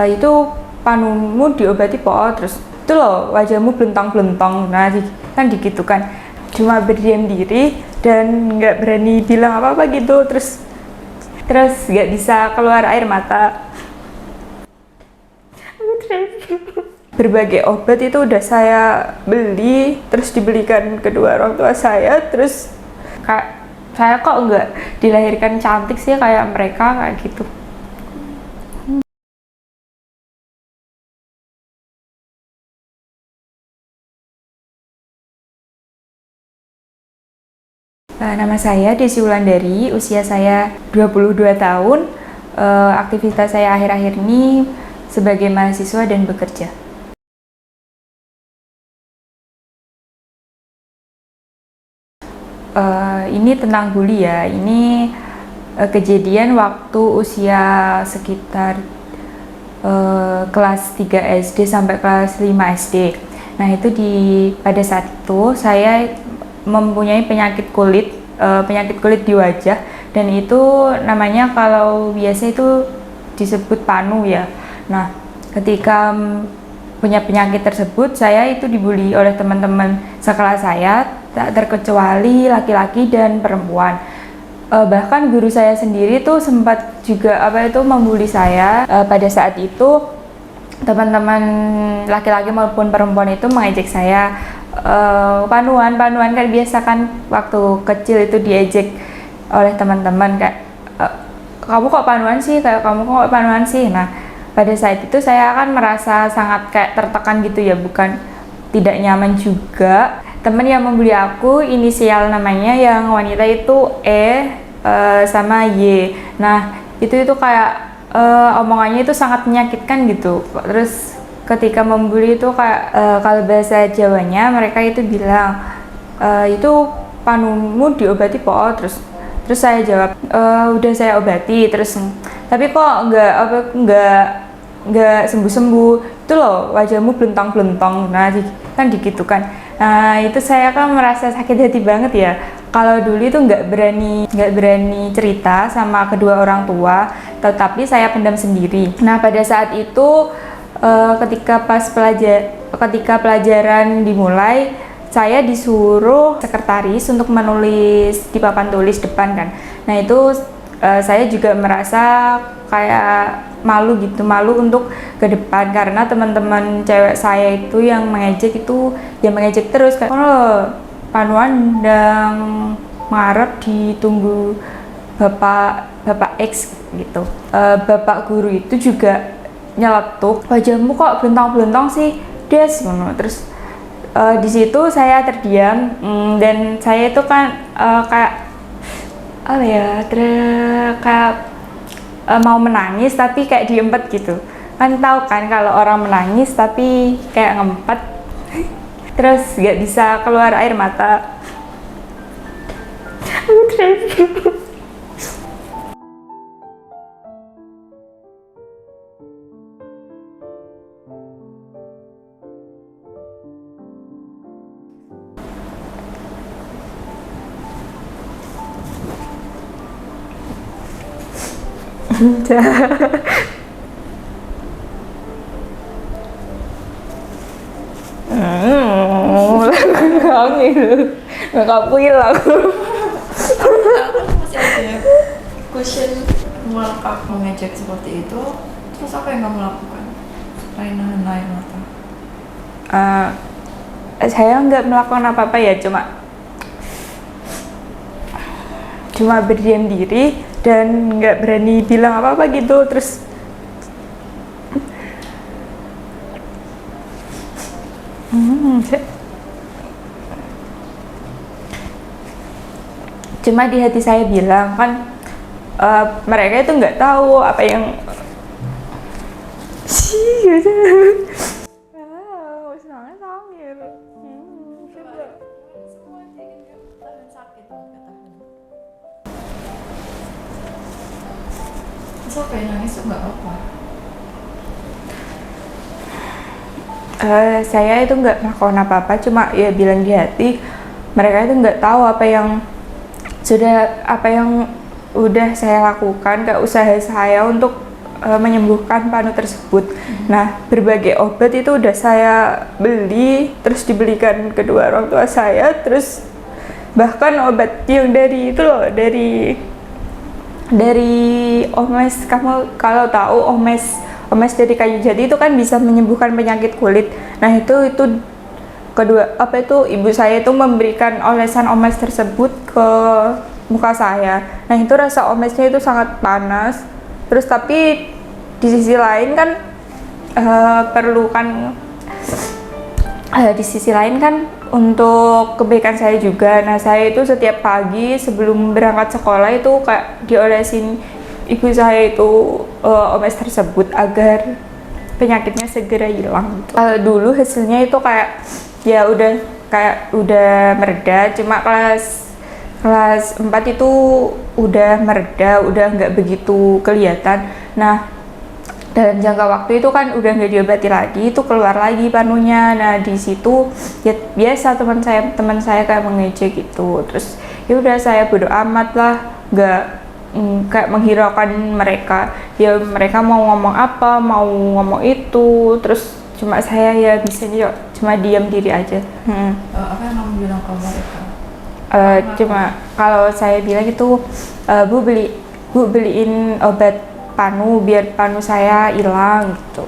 itu panumu diobati po, terus itu loh wajahmu belentang-belentang, nah kan gitu kan. Cuma berdiam diri dan nggak berani bilang apa-apa gitu, terus nggak bisa keluar air mata. Berbagai obat itu udah saya beli, terus dibelikan kedua orang tua saya, terus kayak saya kok nggak dilahirkan cantik sih kayak mereka, kayak gitu. Nama saya Desi Wulandari, usia saya 22 tahun. Aktivitas saya akhir-akhir ini sebagai mahasiswa dan bekerja. Ini tentang bully ya. Ini kejadian waktu usia sekitar kelas 3 SD sampai kelas 5 SD. Nah, itu pada saat itu saya mempunyai penyakit kulit di wajah, dan itu namanya kalau biasa itu disebut panu ya. Nah, ketika punya penyakit tersebut, saya itu dibully oleh teman-teman sekelas saya, tak terkecuali laki-laki dan perempuan. Bahkan guru saya sendiri tuh sempat juga membuli saya. Pada saat itu teman-teman laki-laki maupun perempuan itu mengejek saya. Panuan kan biasa kan waktu kecil itu diejek oleh teman-teman kayak kamu kok panuan sih, nah pada saat itu saya akan merasa sangat kayak tertekan gitu ya, bukan tidak nyaman juga. Teman yang membuli aku inisial namanya yang wanita itu sama Y. Nah itu kayak omongannya itu sangat menyakitkan gitu. Terus ketika membuli itu kayak kalau bahasa Jawanya mereka itu bilang itu panumu diobati po, terus saya jawab udah saya obati, terus tapi kok nggak sembuh-sembuh, itu loh wajahmu belentang-belentang, nah kan gitu kan. Nah itu saya kan merasa sakit hati banget ya. Kalau dulu itu nggak berani cerita sama kedua orang tua, tetapi saya pendam sendiri. Nah pada saat itu ketika pelajaran dimulai, saya disuruh sekretaris untuk menulis di papan tulis depan kan. Nah itu saya juga merasa kayak malu untuk ke depan, karena teman-teman cewek saya itu yang mengejek terus kayak panuan dan ngarep ditunggu bapak X gitu. Bapak guru itu juga nyeletuk, wajahmu kok belentang-belentang sih Des, terus di situ saya terdiam, dan saya itu kan kayak mau menangis tapi kayak diempet gitu kan, tahu kan kalau orang menangis tapi kayak ngempet terus nggak bisa keluar air mata. Nggak puil aku. Masih ada question, kakak mengejek seperti itu, terus apa yang kamu lakukan selain nahan air mata? Saya nggak melakukan apa-apa ya, cuma berdiam diri dan nggak berani bilang apa-apa gitu. Terus cuma di hati saya bilang kan mereka itu nggak tahu apa yang Sampai nangis tuh nggak apa. Saya itu nggak melakukan apa-apa, cuma ya bilang di hati. Mereka itu nggak tahu apa yang udah saya lakukan, ke usaha saya untuk menyembuhkan panu tersebut. Nah, berbagai obat itu udah saya beli, terus dibelikan kedua orang tua saya, terus bahkan obat yang dari itu loh, dari omes, kamu kalau tahu omes dari kayu jati itu kan bisa menyembuhkan penyakit kulit. Nah, itu kedua ibu saya itu memberikan olesan omes tersebut ke muka saya. Nah, itu rasa omesnya itu sangat panas. Terus tapi di sisi lain kan di sisi lain kan untuk kebaikan saya juga. Nah, saya itu setiap pagi sebelum berangkat sekolah itu kayak diolesin ibu saya itu omes tersebut agar penyakitnya segera hilang. Dulu hasilnya itu kayak ya udah mereda, cuma kelas 4 itu udah mereda, udah nggak begitu kelihatan. Nah, dalam jangka waktu itu kan udah nggak diobati lagi, itu keluar lagi panunya. Nah, di situ ya biasa teman saya kayak mengejek gitu. Terus ya udah, saya bodo amat lah, nggak kayak menghiraukan mereka. Ya mereka mau ngomong apa, mau ngomong itu, terus cuma saya ya bisanya cuma diam diri aja. Apa yang kamu bilang ke mereka? Cuma kalau saya bilang itu, bu beliin obat panu biar panu saya hilang gitu.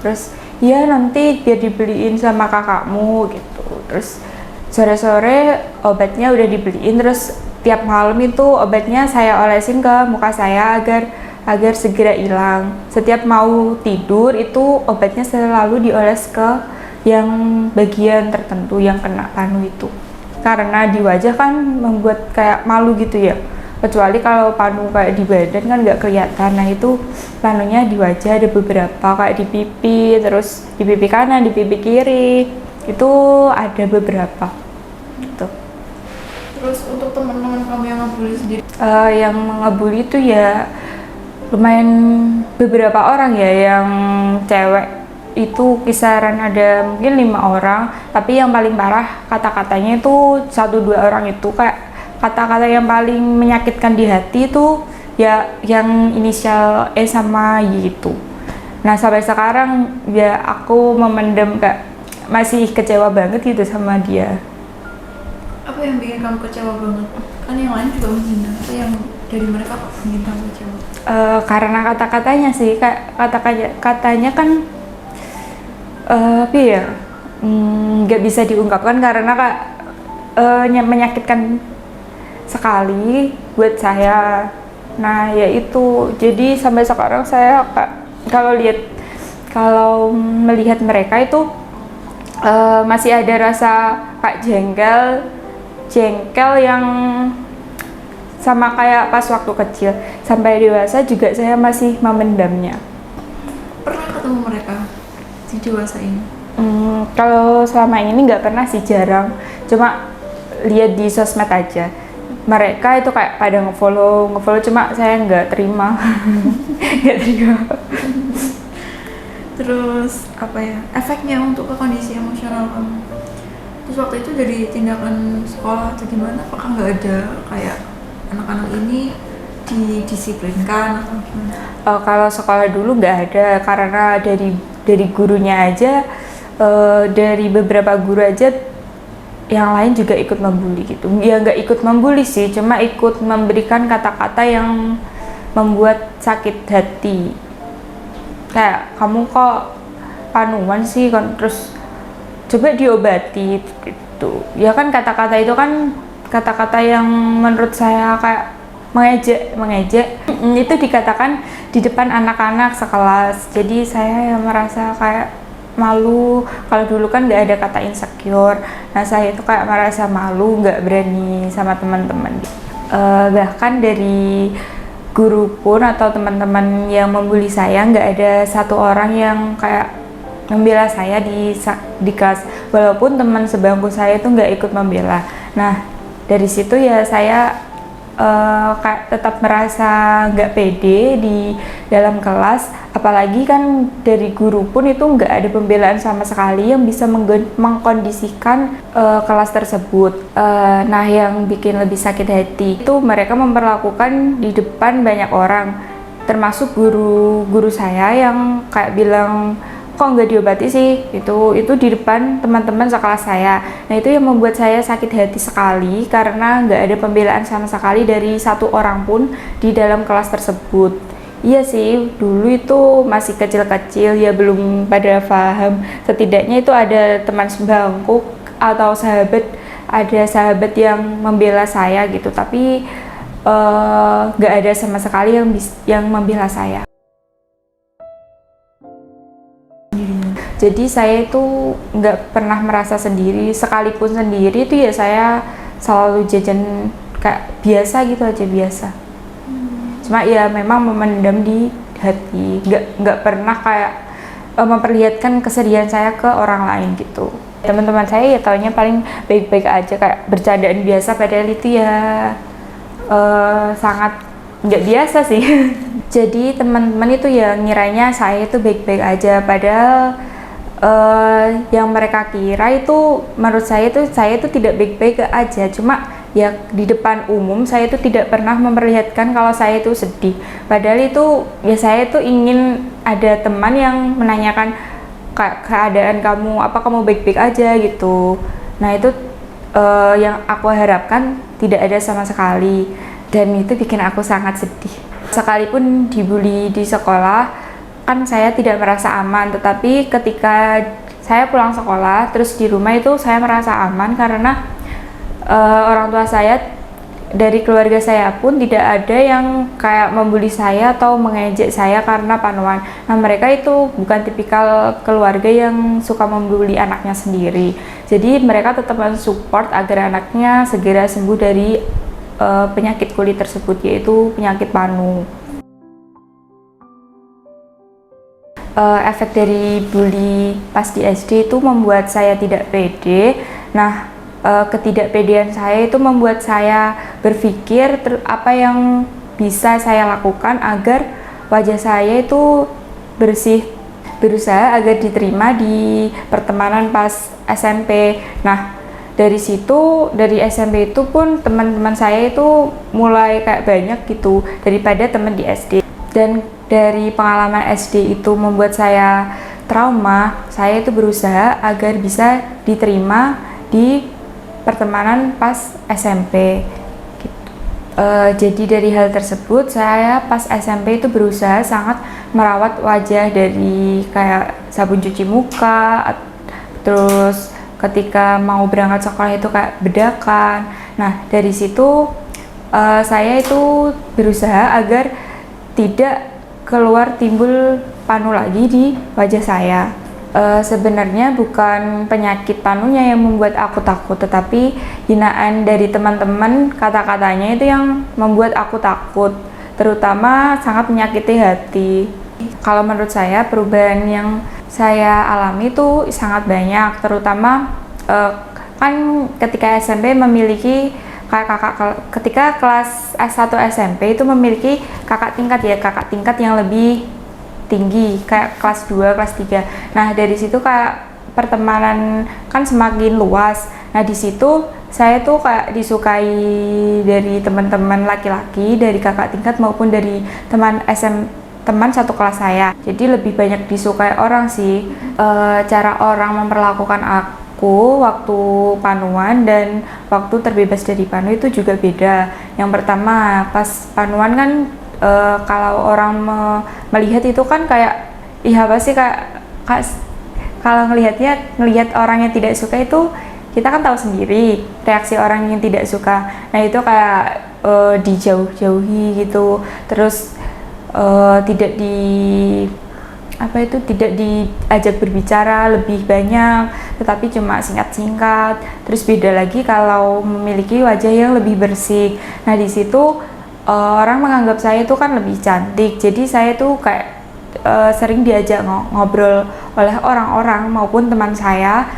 Terus ya nanti biar dibeliin sama kakakmu gitu. Terus sore-sore obatnya udah dibeliin, terus tiap malam itu obatnya saya olesin ke muka saya agar segera hilang. Setiap mau tidur itu obatnya selalu dioles ke yang bagian tertentu yang kena panu itu. Karena di wajah kan membuat kayak malu gitu ya. Kecuali kalau panu kayak di badan kan nggak kelihatan. Nah, itu panunya di wajah ada beberapa, kayak di pipi, terus di pipi kanan, di pipi kiri. Itu ada beberapa gitu. Terus untuk teman-teman kamu yang ngebully sendiri? Yang ngebully itu ya lumayan beberapa orang ya, yang cewek itu kisaran ada mungkin 5 orang, tapi yang paling parah kata-katanya itu 1-2 orang. Itu kayak kata-kata yang paling menyakitkan di hati itu ya yang inisial E sama Y itu. Nah, sampai sekarang ya aku memendam, kayak masih kecewa banget gitu sama dia. Apa yang bikin kamu kecewa banget? Kan yang lain juga menghina. Apa yang dari mereka kok bikin kamu kecewa? Karena kata-katanya sih, kayak katanya kan apa ya, nggak bisa diungkapkan karena kak menyakitkan sekali buat saya. Nah, ya itu, jadi sampai sekarang saya kalau melihat mereka itu masih ada rasa kayak jengkel yang sama kayak pas waktu kecil. Sampai dewasa juga saya masih memendamnya. Pernah ketemu mereka si dewasa ini? Kalau selama ini nggak pernah sih, jarang. Cuma lihat di sosmed aja. Mereka itu kayak pada ngefollow, cuma saya nggak terima. Nggak terima. Terus apa ya, efeknya untuk ke kondisi emosional kamu? Terus waktu itu dari tindakan sekolah atau gimana? Apakah nggak ada kayak anak-anak ini didisiplinkan atau gimana? Kalau sekolah dulu nggak ada, karena dari gurunya aja, dari beberapa guru aja yang lain juga ikut membuli gitu. Ya nggak ikut membuli sih, cuma ikut memberikan kata-kata yang membuat sakit hati. Kayak, kamu kok panuan sih kan, terus coba diobati gitu. Ya kan kata-kata itu kan kata-kata yang menurut saya kayak mengejek. Itu dikatakan di depan anak-anak sekelas. Jadi saya merasa kayak malu. Kalau dulu kan nggak ada kata insecure, nah saya itu kayak merasa malu, nggak berani sama teman-teman. Bahkan dari guru pun atau teman-teman yang membuli saya, nggak ada satu orang yang kayak membela saya di kelas, walaupun teman sebangku saya itu nggak ikut membela. Nah, dari situ ya saya kayak tetap merasa nggak pede di dalam kelas, apalagi kan dari guru pun itu nggak ada pembelaan sama sekali yang bisa mengkondisikan kelas tersebut. Nah, yang bikin lebih sakit hati itu mereka memperlakukan di depan banyak orang. termasuk guru-guru saya yang kayak bilang kok nggak diobati sih, itu di depan teman-teman sekelas saya. Nah itu yang membuat saya sakit hati sekali karena nggak ada pembelaan sama sekali dari satu orang pun di dalam kelas tersebut. Iya sih, dulu itu masih kecil-kecil ya, belum pada paham. Setidaknya itu ada teman sebangku atau ada sahabat yang membela saya gitu, tapi nggak ada sama sekali yang membela saya. Jadi saya itu nggak pernah merasa sendiri, sekalipun sendiri itu ya saya selalu jajan kayak biasa gitu aja, biasa. Cuma ya memang memendam di hati, nggak pernah kayak memperlihatkan kesedihan saya ke orang lain gitu. Teman-teman saya ya taunya paling baik-baik aja, kayak bercandaan biasa, padahal itu ya sangat nggak biasa sih. Jadi teman-teman itu ya ngiranya saya itu baik-baik aja, padahal yang mereka kira itu menurut saya itu tidak baik-baik aja. Cuma ya di depan umum saya itu tidak pernah memperlihatkan kalau saya itu sedih, padahal itu ya saya itu ingin ada teman yang menanyakan keadaan kamu, apa kamu baik-baik aja gitu. Nah itu yang aku harapkan tidak ada sama sekali, dan itu bikin aku sangat sedih. Sekalipun dibully di sekolah kan saya tidak merasa aman, tetapi ketika saya pulang sekolah terus di rumah itu saya merasa aman karena orang tua saya, dari keluarga saya pun tidak ada yang kayak membuli saya atau mengejek saya karena panuan. Nah mereka itu bukan tipikal keluarga yang suka membuli anaknya sendiri, jadi mereka tetap mensupport agar anaknya segera sembuh dari penyakit kulit tersebut, yaitu penyakit panu. Efek dari bully pas di SD itu membuat saya tidak pede. Nah, ketidakpedean saya itu membuat saya berpikir apa yang bisa saya lakukan agar wajah saya itu bersih, berusaha agar diterima di pertemanan pas SMP. Nah, dari situ, dari SMP itu pun teman-teman saya itu mulai kayak banyak gitu daripada teman di SD. Dan dari pengalaman SD itu membuat saya trauma, saya itu berusaha agar bisa diterima di pertemanan pas SMP gitu. Jadi dari hal tersebut saya pas SMP itu berusaha sangat merawat wajah, dari kayak sabun cuci muka, terus ketika mau berangkat sekolah itu kayak bedakan. Nah dari situ saya itu berusaha agar tidak keluar timbul panu lagi di wajah saya. Sebenarnya bukan penyakit panunya yang membuat aku takut, tetapi hinaan dari teman-teman, kata-katanya itu yang membuat aku takut, terutama sangat menyakiti hati. Kalau menurut saya perubahan yang saya alami itu sangat banyak, terutama kan ketika SMP memiliki ketika kelas S1 SMP itu memiliki kakak tingkat yang lebih tinggi, kayak kelas 2, kelas 3. Nah, dari situ kayak pertemanan kan semakin luas. Nah, di situ saya tuh kayak disukai dari teman-teman laki-laki, dari kakak tingkat maupun dari teman satu kelas saya. Jadi lebih banyak disukai orang sih. Cara orang memperlakukan aku waktu panuan dan waktu terbebas dari panu itu juga beda. Yang pertama, pas panuan kan kalau orang melihat itu kan kayak apa sih, kalau ngelihat orang yang tidak suka itu kita kan tahu sendiri reaksi orang yang tidak suka. Nah itu kayak dijauh-jauhi gitu, terus tidak diajak berbicara lebih banyak, tetapi cuma singkat-singkat. Terus beda lagi kalau memiliki wajah yang lebih bersih. Nah di situ orang menganggap saya itu kan lebih cantik, jadi saya tuh kayak sering diajak ngobrol oleh orang-orang maupun teman saya.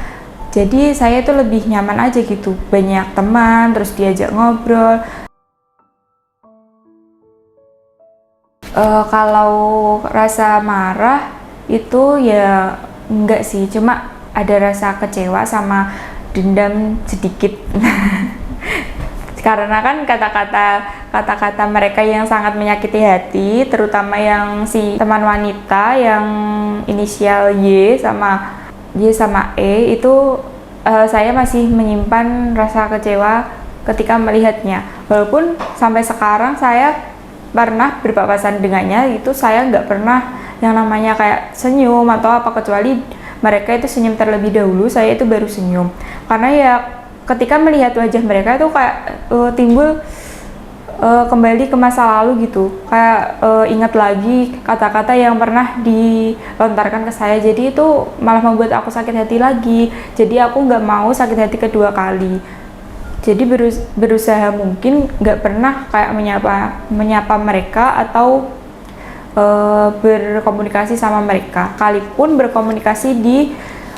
Jadi saya itu lebih nyaman aja gitu, banyak teman, terus diajak ngobrol. Kalau rasa marah itu ya enggak sih, cuma ada rasa kecewa sama dendam sedikit. Karena kan kata-kata mereka yang sangat menyakiti hati, terutama yang si teman wanita yang inisial Y sama E itu, saya masih menyimpan rasa kecewa ketika melihatnya. Walaupun sampai sekarang saya pernah berpapasan dengannya, itu saya nggak pernah yang namanya kayak senyum atau apa, kecuali mereka itu senyum terlebih dahulu, saya itu baru senyum. Karena ya ketika melihat wajah mereka itu kayak timbul kembali ke masa lalu gitu, kayak ingat lagi kata-kata yang pernah dilontarkan ke saya. Jadi itu malah membuat aku sakit hati lagi. Jadi aku nggak mau sakit hati kedua kali. Jadi berusaha mungkin nggak pernah kayak menyapa mereka atau berkomunikasi sama mereka. Kalaupun berkomunikasi di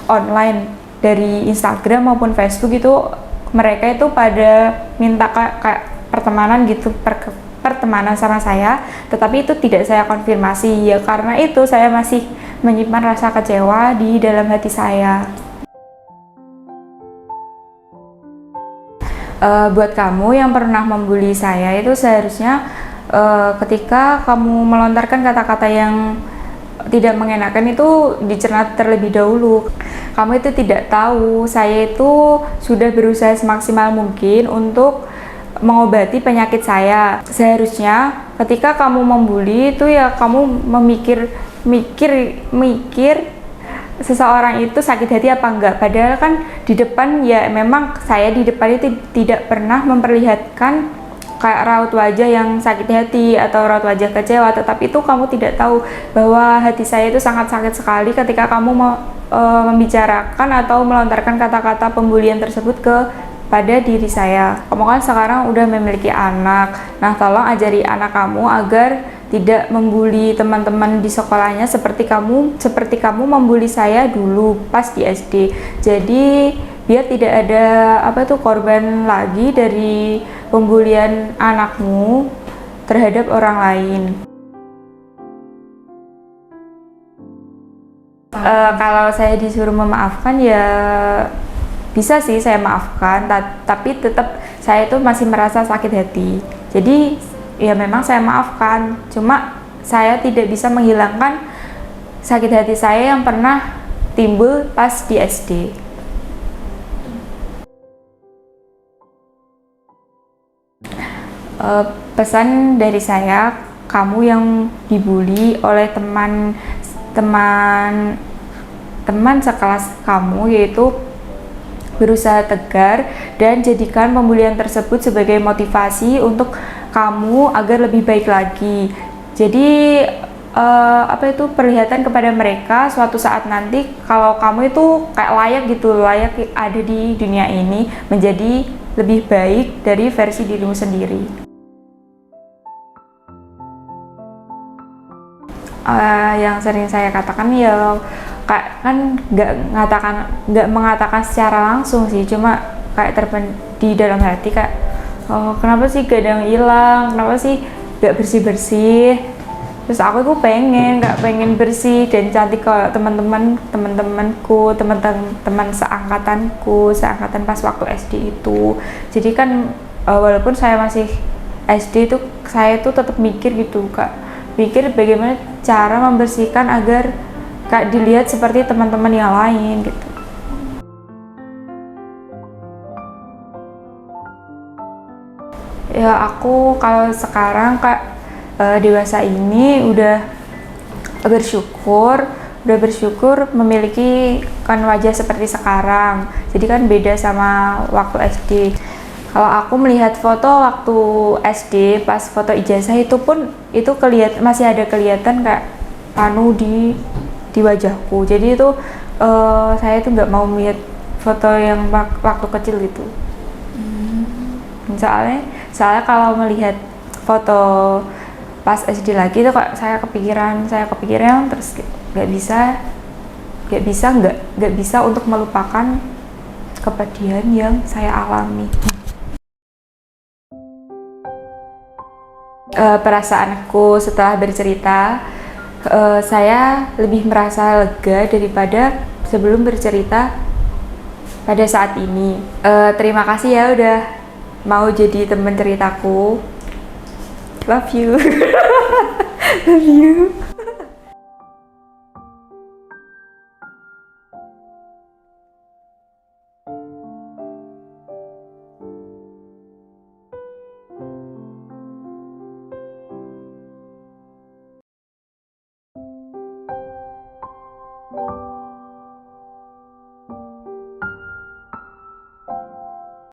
online dari Instagram maupun Facebook itu, mereka itu pada minta kayak pertemanan gitu, pertemanan sama saya, tetapi itu tidak saya konfirmasi. Ya karena itu saya masih menyimpan rasa kecewa di dalam hati saya. Buat kamu yang pernah membuli saya, itu seharusnya ketika kamu melontarkan kata-kata yang tidak mengenakan itu dicerna terlebih dahulu. Kamu itu tidak tahu saya itu sudah berusaha semaksimal mungkin untuk mengobati penyakit saya. Seharusnya ketika kamu membuli itu ya kamu mikir seseorang itu sakit hati apa enggak. Padahal kan di depan ya memang saya di depan itu tidak pernah memperlihatkan kayak raut wajah yang sakit hati atau raut wajah kecewa, tetapi itu kamu tidak tahu bahwa hati saya itu sangat sakit sekali ketika kamu membicarakan atau melontarkan kata-kata pembulian tersebut kepada diri saya. Kamu kan sekarang udah memiliki anak, nah tolong ajari anak kamu agar tidak membuli teman-teman di sekolahnya seperti kamu membuli saya dulu pas di SD. Jadi biar tidak ada korban lagi dari pembulian anakmu terhadap orang lain. Kalau saya disuruh memaafkan ya bisa sih saya maafkan, tapi tetap saya itu masih merasa sakit hati. Jadi ya memang saya maafkan, cuma saya tidak bisa menghilangkan sakit hati saya yang pernah timbul pas di SD. Pesan dari saya, kamu yang dibully oleh teman sekelas kamu, yaitu berusaha tegar dan jadikan pembulian tersebut sebagai motivasi untuk kamu agar lebih baik lagi. Jadi perlihatkan kepada mereka suatu saat nanti kalau kamu itu kayak layak ada di dunia ini, menjadi lebih baik dari versi dirimu sendiri. Yang sering saya katakan ya kan nggak mengatakan secara langsung sih, cuma kayak di dalam hati kayak, oh kenapa sih gak ada yang hilang, kenapa sih gak bersih-bersih. Terus aku tuh nggak pengen bersih dan cantik ke teman-temanku, teman-teman seangkatan pas waktu SD itu. Jadi kan walaupun saya masih SD itu, saya tuh tetap mikir gitu pikir bagaimana cara membersihkan agar gak dilihat seperti teman-teman yang lain gitu. Ya aku kalau sekarang dewasa ini udah bersyukur memiliki kan wajah seperti sekarang. Jadi kan beda sama waktu SD. Kalau aku melihat foto waktu SD pas foto ijazah itu pun itu masih ada kelihatan kayak panu di wajahku. Jadi itu saya itu nggak mau melihat foto yang waktu kecil itu. Soalnya kalau melihat foto pas SD lagi itu kok saya kepikiran terus nggak bisa untuk melupakan kepedihan yang saya alami. Perasaanku setelah bercerita, saya lebih merasa lega daripada sebelum bercerita pada saat ini. Terima kasih ya udah mau jadi teman ceritaku. Love you. Love you.